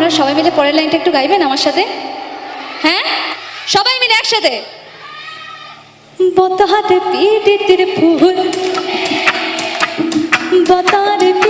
আপনারা সবাই মিলে পরের লাইনটা একটু গাইবেন আমার সাথে? হ্যাঁ, সবাই মিলে একসাথে। বতারে পিটির ফুল, বতারে